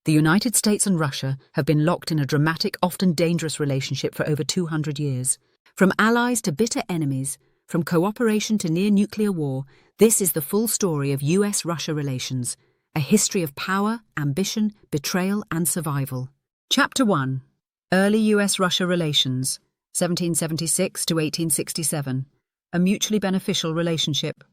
The United States and Russia have been locked in a dramatic, often dangerous relationship for over 200 years. From allies to bitter enemies, from cooperation to near-nuclear war, this is the full story of U.S. Russia relations, a history of power, ambition, betrayal and survival. Chapter 1. Early U.S. Russia relations, 1776 to 1867. A mutually beneficial relationship.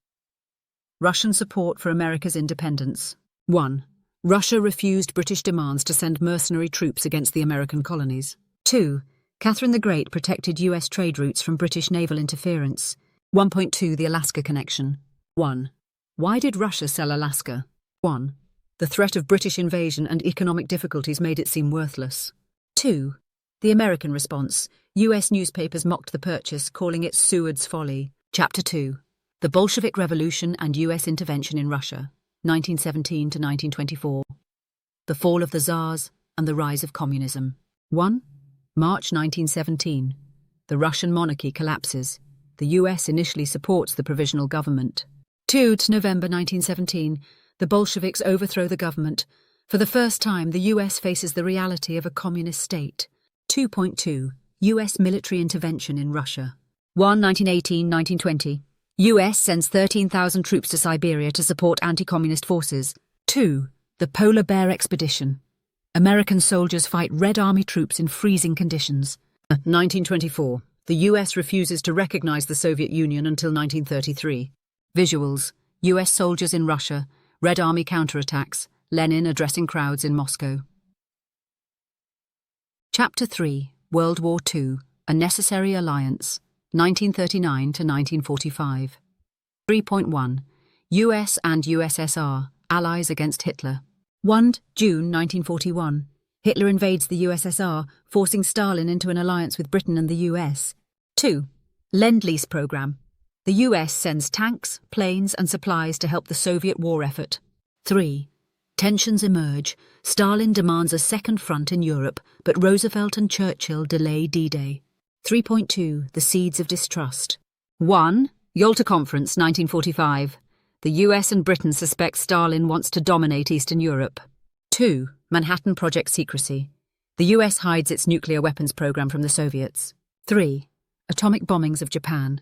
Russian support for America's independence. 1. Russia refused British demands to send mercenary troops against the American colonies. 2. Catherine the Great protected U.S. trade routes from British naval interference. 1.2 The Alaska Connection. 1. Why did Russia sell Alaska? 1. The threat of British invasion and economic difficulties made it seem worthless. 2. The American response. U.S. newspapers mocked the purchase, calling it Seward's folly. Chapter 2. The Bolshevik Revolution and U.S. intervention in Russia, 1917 to 1924. The fall of the Tsars and the rise of communism. 1. March 1917. The Russian monarchy collapses. The U.S. initially supports the provisional government. 2. November 1917. The Bolsheviks overthrow the government. For the first time, the U.S. faces the reality of a communist state. 2.2. U.S. military intervention in Russia. 1. 1918-1920. U.S. sends 13,000 troops to Siberia to support anti-communist forces. 2. The Polar Bear Expedition. American soldiers fight Red Army troops in freezing conditions. 1924. The U.S. refuses to recognize the Soviet Union until 1933. Visuals. U.S. soldiers in Russia. Red Army counterattacks. Lenin addressing crowds in Moscow. Chapter 3. World War II. A Necessary Alliance. 1939 to 1945. 3.1. U.S. and USSR, allies against Hitler. 1. June 1941. Hitler invades the USSR, forcing Stalin into an alliance with Britain and the U.S. 2. Lend-Lease Program. The U.S. sends tanks, planes and supplies to help the Soviet war effort. 3. Tensions emerge. Stalin demands a second front in Europe, but Roosevelt and Churchill delay D-Day. 3.2. The Seeds of Distrust. 1. Yalta Conference, 1945. The US and Britain suspect Stalin wants to dominate Eastern Europe. 2. Manhattan Project secrecy. The US hides its nuclear weapons program from the Soviets. 3. Atomic bombings of Japan.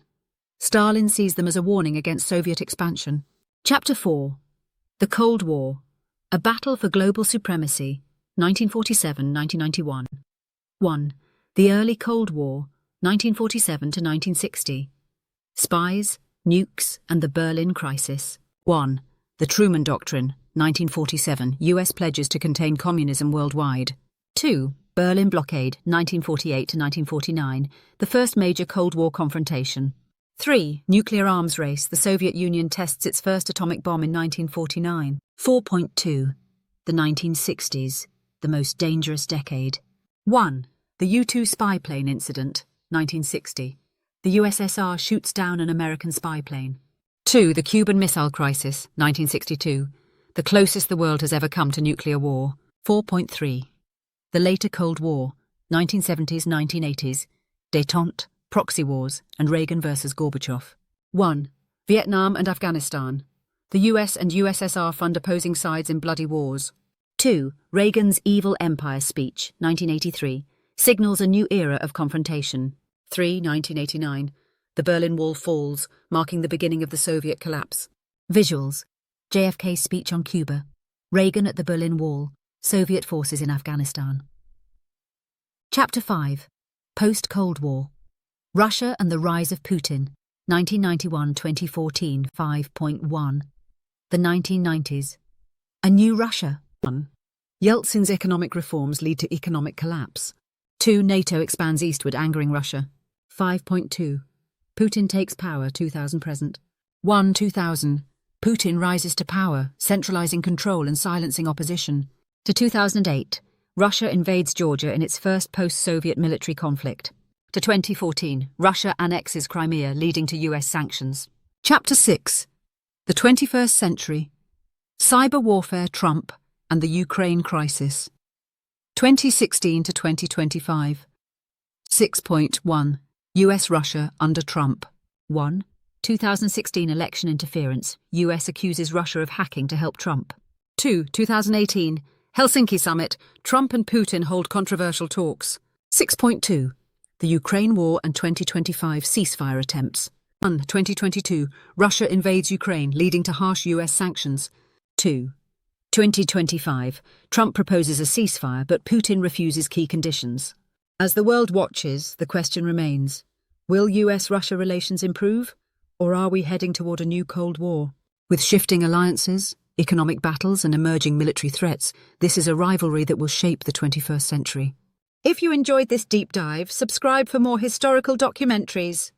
Stalin sees them as a warning against Soviet expansion. Chapter 4. The Cold War. A Battle for Global Supremacy, 1947-1991. 1. The Early Cold War, 1947 to 1960. Spies, nukes, and the Berlin Crisis. 1. The Truman Doctrine, 1947. U.S. pledges to contain communism worldwide. 2. Berlin Blockade, 1948 to 1949. The first major Cold War confrontation. 3. Nuclear arms race. The Soviet Union tests its first atomic bomb in 1949. 4.2. The 1960s. The most dangerous decade. 1. The U-2 spy plane incident, 1960. The USSR shoots down an American spy plane. 2. The Cuban Missile Crisis, 1962. The closest the world has ever come to nuclear war. 4.3. The later Cold War, 1970s, 1980s. Détente, proxy wars, and Reagan versus Gorbachev. 1. Vietnam and Afghanistan. The US and USSR fund opposing sides in bloody wars. 2. Reagan's Evil Empire speech, 1983. Signals a new era of confrontation. 3. 1989. The Berlin Wall falls, marking the beginning of the Soviet collapse. Visuals. JFK's speech on Cuba. Reagan at the Berlin Wall. Soviet forces in Afghanistan. Chapter 5. Post-Cold War. Russia and the Rise of Putin, 1991-2014, 5.1. The 1990s. A New Russia. 1. Yeltsin's economic reforms lead to economic collapse. 2. NATO expands eastward, angering Russia. 5.2. Putin takes power, 2000 present. 1. 2000. Putin rises to power, centralizing control and silencing opposition. To 2008. Russia invades Georgia in its first post-Soviet military conflict. To 2014. Russia annexes Crimea, leading to US sanctions. Chapter 6. The 21st Century. Cyber Warfare, Trump, and the Ukraine Crisis. 2016 to 2025. 6.1. U.S. Russia under Trump. 1. 2016 election interference. U.S. accuses Russia of hacking to help Trump. 2. 2018. Helsinki Summit, Trump and Putin hold controversial talks. 6.2. The Ukraine War and 2025 ceasefire attempts. 1. 2022, Russia invades Ukraine, leading to harsh U.S. sanctions. 2. 2025, Trump proposes a ceasefire, but Putin refuses key conditions. As the world watches, the question remains, will U.S. Russia relations improve, or are we heading toward a new Cold War? With shifting alliances, economic battles and emerging military threats, this is a rivalry that will shape the 21st century. If you enjoyed this deep dive, subscribe for more historical documentaries.